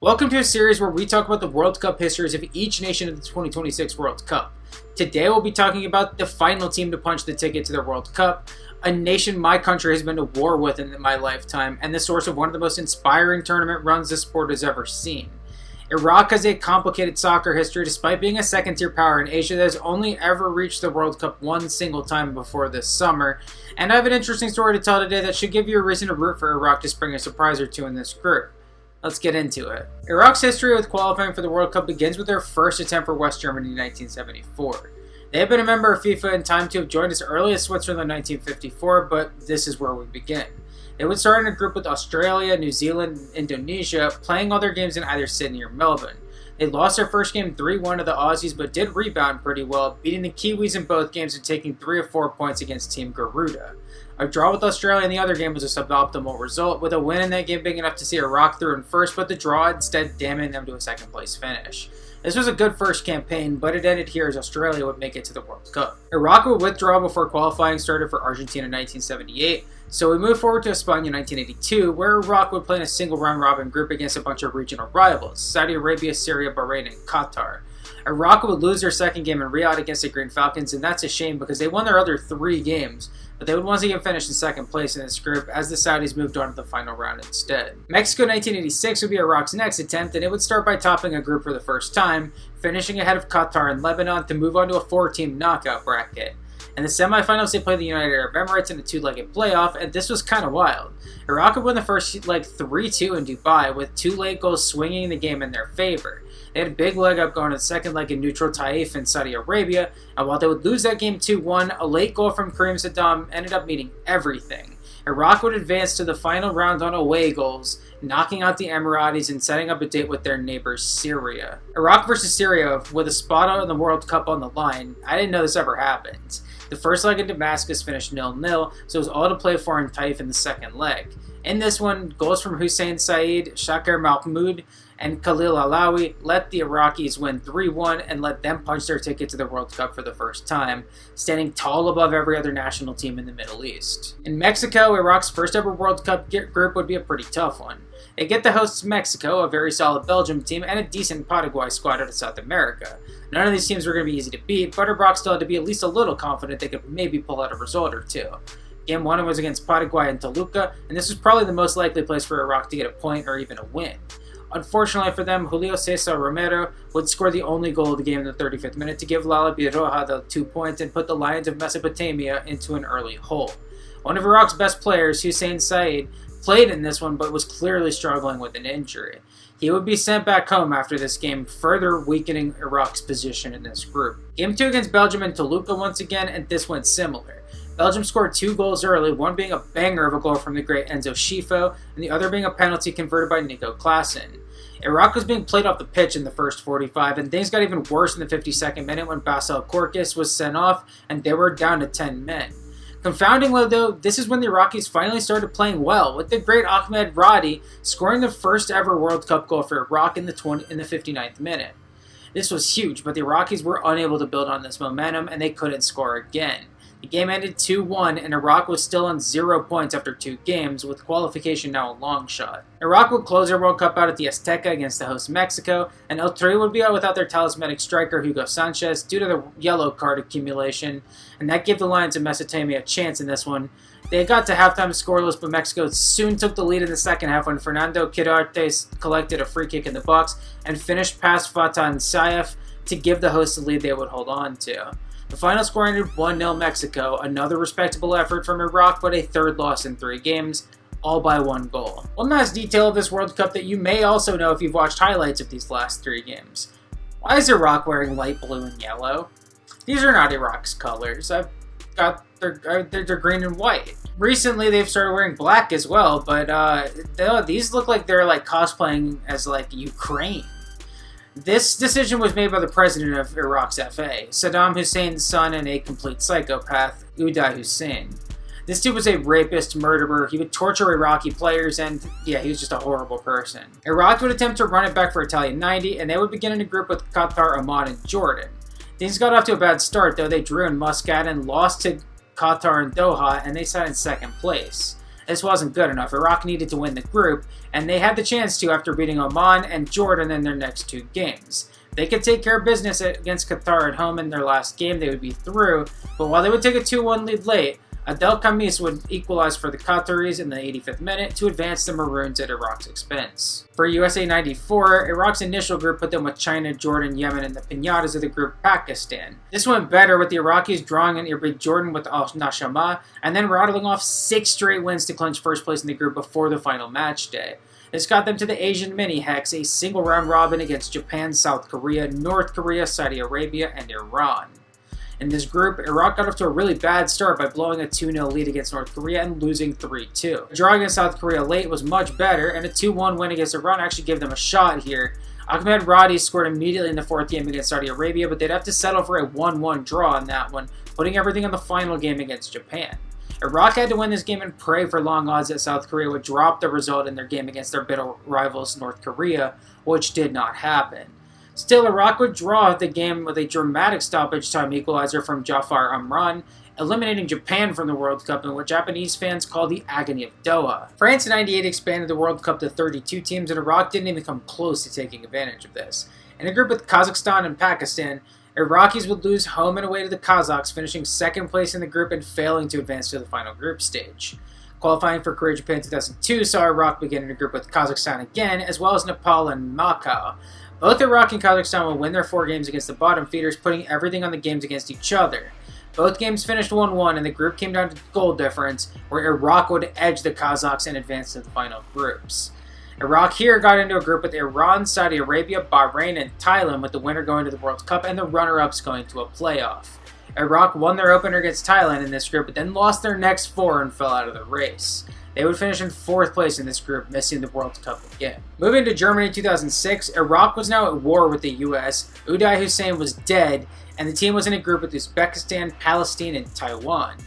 Welcome to a series where we talk about the World Cup histories of each nation of the 2026 World Cup. Today we'll be talking about the final team to punch the ticket to the World Cup, a nation my country has been to war with in my lifetime, and the source of one of the most inspiring tournament runs the sport has ever seen. Iraq has a complicated soccer history despite being a second-tier power in Asia that has only ever reached the World Cup one single time before this summer, and I have an interesting story to tell today that should give you a reason to root for Iraq to spring a surprise or two in this group. Let's get into it. Iraq's history with qualifying for the World Cup begins with their first attempt for West Germany in 1974. They have been a member of FIFA in time to have joined as early as Switzerland in 1954, but this is where we begin. They would start in a group with Australia, New Zealand, and Indonesia, playing all their games in either Sydney or Melbourne. They lost their first game 3-1 to the Aussies, but did rebound pretty well, beating the Kiwis in both games and taking 3 of 4 points against Team Garuda. A draw with Australia in the other game was a suboptimal result, with a win in that game big enough to see Iraq through in first, but the draw instead damning them to a second place finish. This was a good first campaign, but it ended here as Australia would make it to the World Cup. Iraq would withdraw before qualifying started for Argentina in 1978, so we move forward to España in 1982, where Iraq would play in a single round-robin group against a bunch of regional rivals, Saudi Arabia, Syria, Bahrain, and Qatar. Iraq would lose their second game in Riyadh against the Green Falcons, and that's a shame because they won their other 3 games, but they would once again finish in second place in this group as the Saudis moved on to the final round instead. Mexico 1986 would be Iraq's next attempt, and it would start by topping a group for the first time, finishing ahead of Qatar and Lebanon to move on to a 4-team knockout bracket. In the semifinals, they played the United Arab Emirates in a 2-legged playoff, and this was kind of wild. Iraq would win the first leg 3-2 in Dubai, with 2 late goals swinging the game in their favor. They had a big leg up going to the second leg in neutral Taif in Saudi Arabia, and while they would lose that game 2-1, a late goal from Karim Saddam ended up meaning everything. Iraq would advance to the final round on away goals, knocking out the Emiratis and setting up a date with their neighbors Syria. Iraq versus Syria with a spot on the World Cup on the line. I didn't know this ever happened. The first leg in Damascus finished 0-0, so it was all to play for in Taif in the second leg. In this one, goals from Hussein Saeed, Shakir Mahmoud, and Khalil Alawi let the Iraqis win 3-1 and let them punch their ticket to the World Cup for the first time, standing tall above every other national team in the Middle East. In Mexico, Iraq's first ever World Cup group would be a pretty tough one. They get the hosts Mexico, a very solid Belgium team, and a decent Paraguay squad out of South America. None of these teams were going to be easy to beat, but Iraq still had to be at least a little confident they could maybe pull out a result or two. Game 1 was against Paraguay and Toluca, and this was probably the most likely place for Iraq to get a point or even a win. Unfortunately for them, Julio Cesar Romero would score the only goal of the game in the 35th minute to give Lala Biroja the 2 points and put the Lions of Mesopotamia into an early hole. One of Iraq's best players, Hussein Saeed, played in this one but was clearly struggling with an injury. He would be sent back home after this game, further weakening Iraq's position in this group. Game 2 against Belgium and Toluca once again, and this went similar. Belgium scored 2 goals early, one being a banger of a goal from the great Enzo Schifo, and the other being a penalty converted by Nico Klaassen. Iraq was being played off the pitch in the first 45, and things got even worse in the 52nd minute when Basel Korkis was sent off, and they were down to 10 men. Confoundingly though, this is when the Iraqis finally started playing well, with the great Ahmed Radi scoring the first ever World Cup goal for Iraq in the 59th minute. This was huge, but the Iraqis were unable to build on this momentum, and they couldn't score again. The game ended 2-1, and Iraq was still on 0 points after 2 games, with qualification now a long shot. Iraq would close their World Cup out at the Azteca against the host Mexico, and El Tri would be out without their talismanic striker Hugo Sanchez due to the yellow card accumulation, and that gave the Lions of Mesopotamia a chance in this one. They got to halftime scoreless, but Mexico soon took the lead in the second half when Fernando Quirarte collected a free kick in the box and finished past Fatah and Saif to give the hosts the lead they would hold on to. The final score ended 1-0 Mexico, another respectable effort from Iraq, but a third loss in 3 games, all by 1 goal. One last detail of this World Cup that you may also know if you've watched highlights of these last 3 games. Why is Iraq wearing light blue and yellow? These are not Iraq's colors. They're green and white. Recently, they've started wearing black as well, but these look like they're like cosplaying as like Ukraine. This decision was made by the president of Iraq's FA, Saddam Hussein's son and a complete psychopath, Uday Hussein. This dude was a rapist, murderer, he would torture Iraqi players, and yeah, he was just a horrible person. Iraq would attempt to run it back for Italian 90, and they would begin in a group with Qatar, Oman, and Jordan. Things got off to a bad start though. They drew in Muscat and lost to Qatar and Doha, and they sat in second place. This wasn't good enough. Iraq needed to win the group, and they had the chance to after beating Oman and Jordan in their next 2 games. If they could take care of business against Qatar at home in their last game, they would be through, but while they would take a 2-1 lead late, Adel Khamis would equalize for the Qataris in the 85th minute to advance the Maroons at Iraq's expense. For USA 94, Iraq's initial group put them with China, Jordan, Yemen, and the Pinatas of the group Pakistan. This went better with the Iraqis drawing in Jordan with Al Nashama and then rattling off 6 straight wins to clinch first place in the group before the final match day. This got them to the Asian mini-hex, a single round robin against Japan, South Korea, North Korea, Saudi Arabia, and Iran. In this group, Iraq got off to a really bad start by blowing a 2-0 lead against North Korea and losing 3-2. A draw against South Korea late was much better, and a 2-1 win against Iran actually gave them a shot here. Ahmed Radi scored immediately in the 4th game against Saudi Arabia, but they'd have to settle for a 1-1 draw in that one, putting everything on the final game against Japan. Iraq had to win this game and pray for long odds that South Korea would drop the result in their game against their bitter rivals North Korea, which did not happen. Still, Iraq would draw the game with a dramatic stoppage time equalizer from Jafar Amran, eliminating Japan from the World Cup in what Japanese fans call the Agony of Doha. France in '98 expanded the World Cup to 32 teams, and Iraq didn't even come close to taking advantage of this. In a group with Kazakhstan and Pakistan, Iraqis would lose home and away to the Kazakhs, finishing 2nd place in the group and failing to advance to the final group stage. Qualifying for Korea Japan 2002 saw Iraq begin in a group with Kazakhstan again, as well as Nepal and Macau. Both Iraq and Kazakhstan will win their 4 games against the bottom feeders, putting everything on the games against each other. Both games finished 1-1, and the group came down to goal difference, where Iraq would edge the Kazakhs and advance to the final groups. Iraq here got into a group with Iran, Saudi Arabia, Bahrain, and Thailand, with the winner going to the World Cup and the runner-ups going to a playoff. Iraq won their opener against Thailand in this group, but then lost their next 4 and fell out of the race. They would finish in 4th place in this group, missing the World Cup again. Moving to Germany 2006, Iraq was now at war with the US, Uday Hussein was dead, and the team was in a group with Uzbekistan, Palestine, and Taiwan.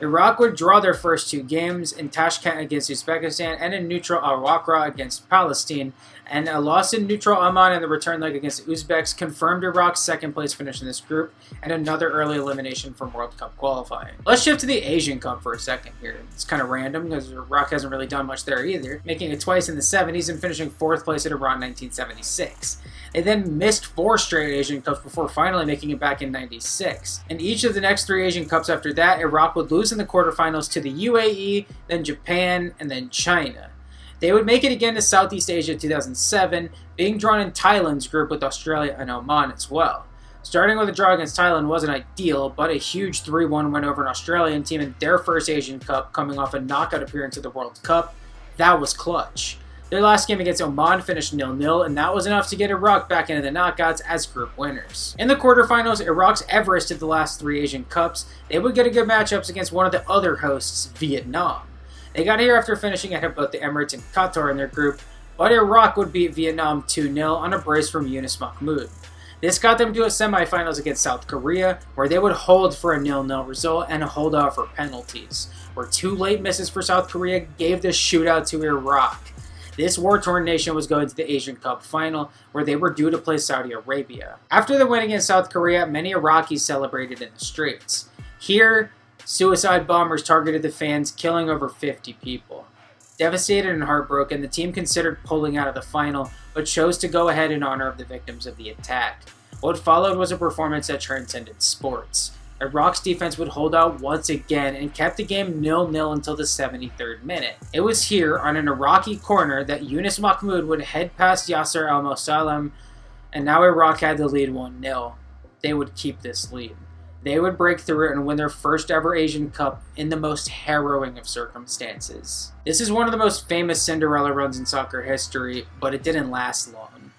Iraq would draw their first 2 games in Tashkent against Uzbekistan and in neutral Al-Waqra against Palestine, and a loss in neutral Amman in the return leg against the Uzbeks confirmed Iraq's 2nd place finish in this group and another early elimination from World Cup qualifying. Let's shift to the Asian Cup for a second here. It's kind of random because Iraq hasn't really done much there either, making it twice in the 70s and finishing 4th place at Iran 1976. They then missed 4 straight Asian Cups before finally making it back in 96. In each of the next 3 Asian Cups after that, Iraq would lose in the quarterfinals to the UAE, then Japan, and then China. They would make it again to Southeast Asia 2007, being drawn in Thailand's group with Australia and Oman as well. Starting with a draw against Thailand wasn't ideal, but a huge 3-1 win over an Australian team in their first Asian Cup coming off a knockout appearance at the World Cup, that was clutch. Their last game against Oman finished 0-0, and that was enough to get Iraq back into the knockouts as group winners. In the quarterfinals, Iraq's Everest did the last 3 Asian Cups. They would get a good matchups against one of the other hosts, Vietnam. They got here after finishing ahead of both the Emirates and Qatar in their group, but Iraq would beat Vietnam 2-0 on a brace from Yunus Mahmoud. This got them to a semifinals against South Korea, where they would hold for a 0-0 result and hold out for penalties, where 2 late misses for South Korea gave the shootout to Iraq. This war-torn nation was going to the Asian Cup final, where they were due to play Saudi Arabia. After the win against South Korea, many Iraqis celebrated in the streets. Here, suicide bombers targeted the fans, killing over 50 people. Devastated and heartbroken, the team considered pulling out of the final, but chose to go ahead in honor of the victims of the attack. What followed was a performance that transcended sports. Iraq's defense would hold out once again and kept the game 0-0 until the 73rd minute. It was here, on an Iraqi corner, that Yunus Mahmoud would head past Yasser al-Mosalem, and now Iraq had the lead 1-0. They would keep this lead. They would break through it and win their first ever Asian Cup in the most harrowing of circumstances. This is one of the most famous Cinderella runs in soccer history, but it didn't last long.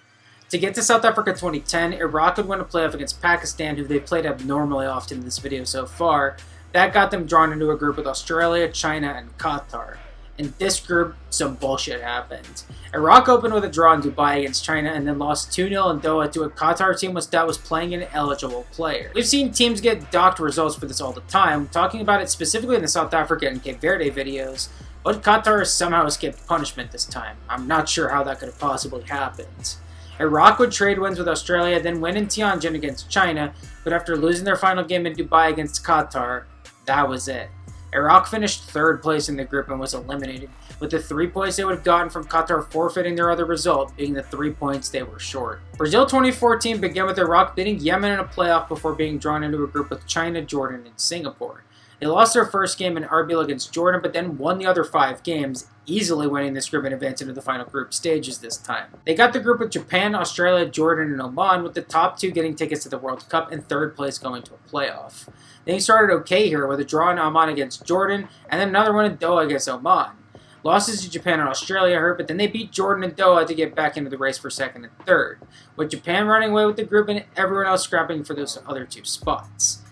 To get to South Africa 2010, Iraq would win a playoff against Pakistan, who they've played abnormally often in this video so far. That got them drawn into a group with Australia, China, and Qatar. In this group, some bullshit happened. Iraq opened with a draw in Dubai against China and then lost 2-0 in Doha to a Qatar team that was playing an eligible player. We've seen teams get docked results for this all the time, talking about it specifically in the South Africa and Cape Verde videos, but Qatar somehow escaped punishment this time. I'm not sure how that could have possibly happened. Iraq would trade wins with Australia, then win in Tianjin against China, but after losing their final game in Dubai against Qatar, that was it. Iraq finished 3rd place in the group and was eliminated, with the 3 points they would have gotten from Qatar forfeiting their other result being the 3 points they were short. Brazil 2014 began with Iraq beating Yemen in a playoff before being drawn into a group with China, Jordan, and Singapore. They lost their first game in Erbil against Jordan, but then won the other 5 games, easily winning this group and advancing to the final group stages this time. They got the group with Japan, Australia, Jordan, and Oman, with the top 2 getting tickets to the World Cup and 3rd place going to a playoff. Things started okay here with a draw in Oman against Jordan, and then another one in Doha against Oman. Losses to Japan and Australia hurt, but then they beat Jordan and Doha to get back into the race for 2nd and 3rd, with Japan running away with the group and everyone else scrapping for those other 2 spots.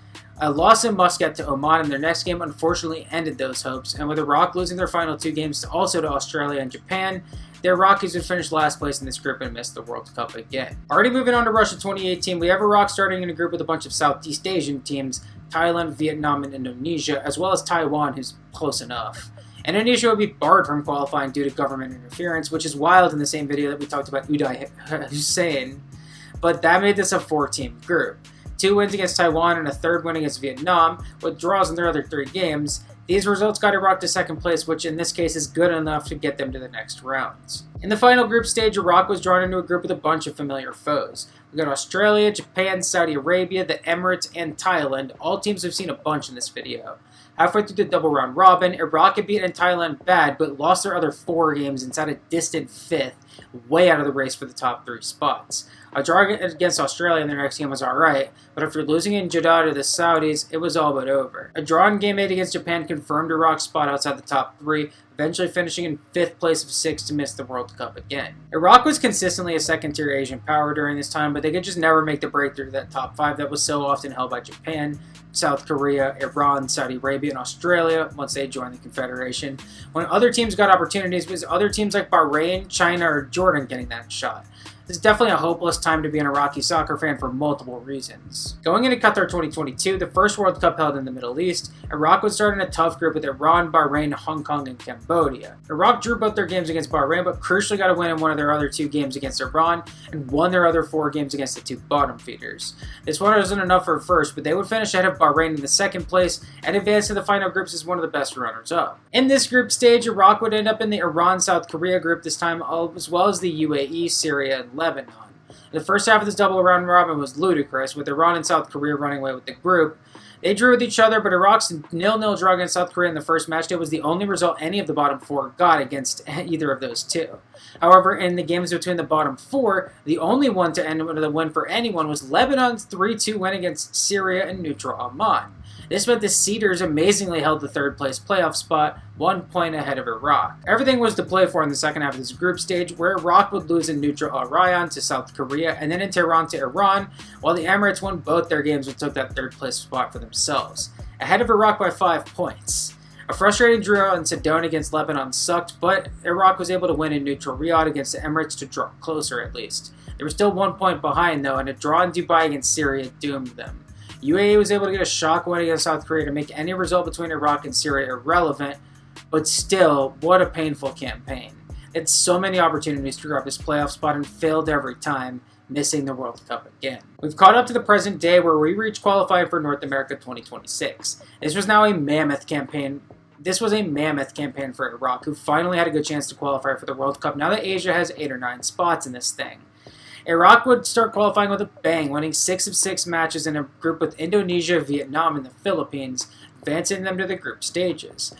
A loss in Muscat to Oman in their next game unfortunately ended those hopes, and with Iraq losing their final 2 games also to Australia and Japan, the Iraqis would finish last place in this group and miss the World Cup again. Already moving on to Russia 2018, we have Iraq starting in a group with a bunch of Southeast Asian teams, Thailand, Vietnam, and Indonesia, as well as Taiwan, who's close enough. Indonesia would be barred from qualifying due to government interference, which is wild in the same video that we talked about Uday Hussein, but that made this a 4-team group. 2 wins against Taiwan and a 3rd win against Vietnam, with draws in their other 3 games. These results got Iraq to 2nd place, which in this case is good enough to get them to the next rounds. In the final group stage, Iraq was drawn into a group with a bunch of familiar foes. We got Australia, Japan, Saudi Arabia, the Emirates, and Thailand, all teams we've seen a bunch in this video. Halfway through the double round robin, Iraq had beaten Thailand bad, but lost their other 4 games and sat a distant 5th, way out of the race for the top 3 spots. A draw against Australia in their next game was alright, but after losing in Jeddah to the Saudis, it was all but over. A draw in Game 8 against Japan confirmed Iraq's spot outside the top 3, eventually finishing in 5th place of 6 to miss the World Cup again. Iraq was consistently a second-tier Asian power during this time, but they could just never make the breakthrough to that top 5 that was so often held by Japan, South Korea, Iran, Saudi Arabia, and Australia once they joined the Confederation. When other teams got opportunities, it was other teams like Bahrain, China, or Jordan getting that shot. It's definitely a hopeless time to be an Iraqi soccer fan for multiple reasons. Going into Qatar 2022, the first World Cup held in the Middle East, Iraq would start in a tough group with Iran, Bahrain, Hong Kong, and Cambodia. Iraq drew both their games against Bahrain, but crucially got a win in one of their other 2 games against Iran, and won their other 4 games against the 2 bottom feeders. This one wasn't enough for first, but they would finish ahead of Bahrain in the 2nd place, and advance to the final groups as one of the best runners-up. In this group stage, Iraq would end up in the Iran-South Korea group this time, as well as the UAE, Syria, and Lebanon. The first half of this double round robin was ludicrous, with Iran and South Korea running away with the group. They drew with each other, but Iraq's 0-0 draw against South Korea in the first match day was the only result any of the bottom 4 got against either of those 2. However, in the games between the bottom 4, the only one to end with a win for anyone was Lebanon's 3-2 win against Syria and neutral Oman. This meant the Cedars amazingly held the 3rd place playoff spot, 1 point ahead of Iraq. Everything was to play for in the second half of this group stage, where Iraq would lose in neutral Al Rayyan to South Korea, and then in Tehran to Iran, while the Emirates won both their games and took that 3rd place spot for themselves, ahead of Iraq by 5 points. A frustrating draw in Sedona against Lebanon sucked, but Iraq was able to win in neutral Riyadh against the Emirates to draw closer at least. They were still 1 point behind though, and a draw in Dubai against Syria doomed them. UAE was able to get a shock win against South Korea to make any result between Iraq and Syria irrelevant, but still, what a painful campaign. They had so many opportunities to grab this playoff spot and failed every time, missing the World Cup again. We've caught up to the present day where we reached qualifying for North America 2026. This was a mammoth campaign for Iraq, who finally had a good chance to qualify for the World Cup now that Asia has 8 or 9 spots in this thing. Iraq would start qualifying with a bang, winning 6 of 6 matches in a group with Indonesia, Vietnam, and the Philippines, advancing them to the group stages.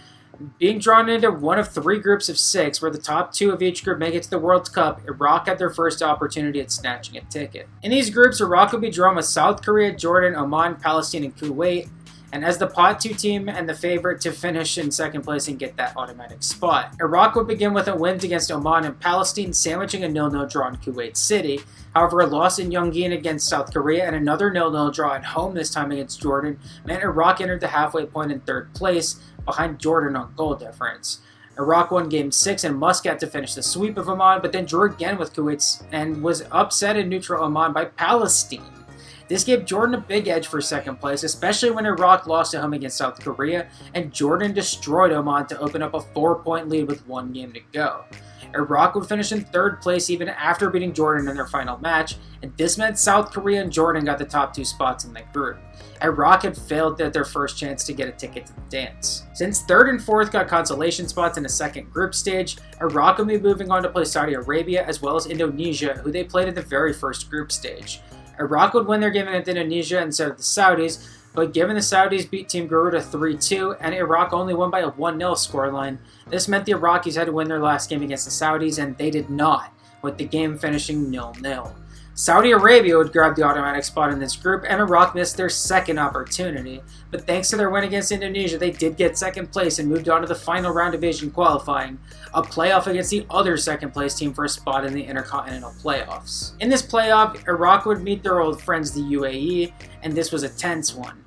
Being drawn into one of 3 groups of 6, where the top 2 of each group make it to the World Cup, Iraq had their first opportunity at snatching a ticket. In these groups, Iraq would be drawn with South Korea, Jordan, Oman, Palestine, and Kuwait, and as the pot 2 team and the favorite to finish in 2nd place and get that automatic spot. Iraq would begin with a win against Oman and Palestine, sandwiching a 0-0 draw in Kuwait City. However, a loss in Yongin against South Korea and another 0-0 draw at home this time against Jordan meant Iraq entered the halfway point in 3rd place, behind Jordan on goal difference. Iraq won Game 6 in Muscat to finish the sweep of Oman, but then drew again with Kuwait and was upset in neutral Oman by Palestine. This gave Jordan a big edge for second place, especially when Iraq lost at home against South Korea, and Jordan destroyed Oman to open up a 4-point lead with 1 game to go. Iraq would finish in third place even after beating Jordan in their final match, and this meant South Korea and Jordan got the top 2 spots in the group. Iraq had failed at their first chance to get a ticket to the dance. Since 3rd and 4th got consolation spots in a second group stage, Iraq would be moving on to play Saudi Arabia as well as Indonesia, who they played in the very first group stage. Iraq would win their game against Indonesia instead of the Saudis, but given the Saudis beat Team Garuda 3-2 and Iraq only won by a 1-0 scoreline, this meant the Iraqis had to win their last game against the Saudis, and they did not, with the game finishing 0-0. Saudi Arabia would grab the automatic spot in this group, and Iraq missed their second opportunity, but thanks to their win against Indonesia, they did get second place and moved on to the final round of Asian qualifying, a playoff against the other second place team for a spot in the Intercontinental Playoffs. In this playoff, Iraq would meet their old friends the UAE, and this was a tense one.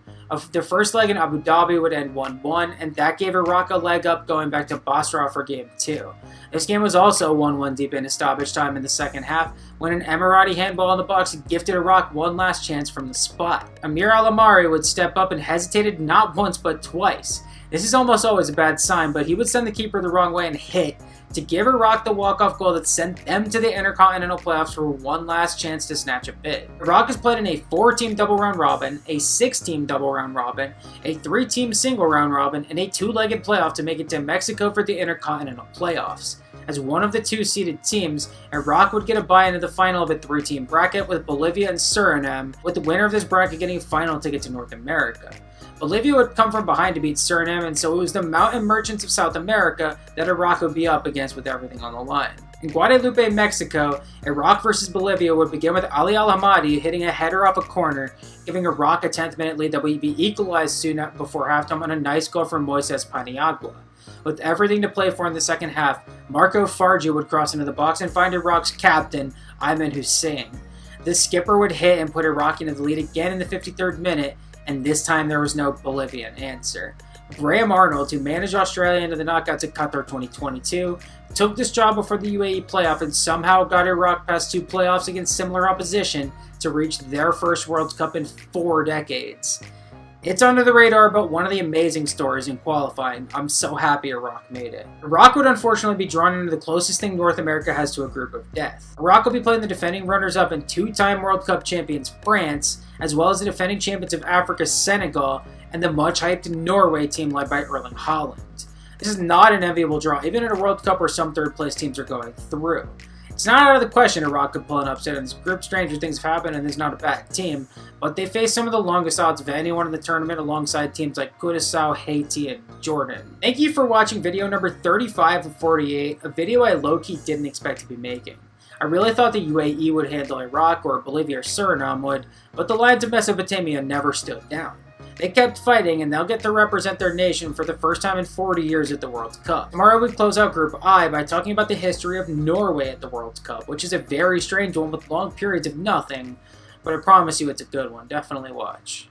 The first leg in Abu Dhabi would end 1-1, and that gave Iraq a leg up going back to Basra for Game 2. This game was also 1-1 deep into stoppage time in the second half, when an Emirati handball in the box gifted Iraq one last chance from the spot. Amir Al-Amari would step up and hesitated not once but twice. This is almost always a bad sign, but he would send the keeper the wrong way and hit to give Iraq the walk-off goal that sent them to the Intercontinental Playoffs for one last chance to snatch a bid. Iraq has played in a 4-team double round robin, a 6-team double round robin, a 3-team single round robin, and a 2-legged playoff to make it to Mexico for the Intercontinental Playoffs. As one of the 2 seeded teams, Iraq would get a bye into the final of a 3-team bracket with Bolivia and Suriname, with the winner of this bracket getting a final ticket to North America. Bolivia would come from behind to beat Suriname, and so it was the Mountain Merchants of South America that Iraq would be up against with everything on the line. In Guadalupe, Mexico, Iraq versus Bolivia would begin with Ali Al-Hamadi hitting a header off a corner, giving Iraq a 10th minute lead that would be equalized soon before halftime on a nice goal from Moises Paniagua. With everything to play for in the second half, Marco Fargi would cross into the box and find Iraq's captain, Ayman Hussein. The skipper would hit and put Iraq into the lead again in the 53rd minute, and this time there was no Bolivian answer. Graham Arnold, who managed Australia into the knockouts at Qatar 2022, took this job before the UAE playoff and somehow got Iraq past 2 playoffs against similar opposition to reach their first World Cup in 4 decades. It's under the radar, but one of the amazing stories in qualifying. I'm so happy Iraq made it. Iraq would unfortunately be drawn into the closest thing North America has to a group of death. Iraq will be playing the defending runners-up and 2-time World Cup champions France, as well as the defending champions of Africa Senegal, and the much-hyped Norway team led by Erling Haaland. This is not an enviable draw, even in a World Cup where some third-place teams are going through. It's not out of the question Iraq could pull an upset in this group. Stranger things have happened, and there's not a bad team, but they face some of the longest odds of anyone in the tournament alongside teams like Curaçao, Haiti, and Jordan. Thank you for watching video number 35 of 48, a video I low-key didn't expect to be making. I really thought the UAE would handle Iraq or Bolivia or Suriname would, but the Lions of Mesopotamia never stood down. They kept fighting, and they'll get to represent their nation for the first time in 40 years at the World Cup. Tomorrow we close out Group I by talking about the history of Norway at the World Cup, which is a very strange one with long periods of nothing, but I promise you it's a good one. Definitely watch.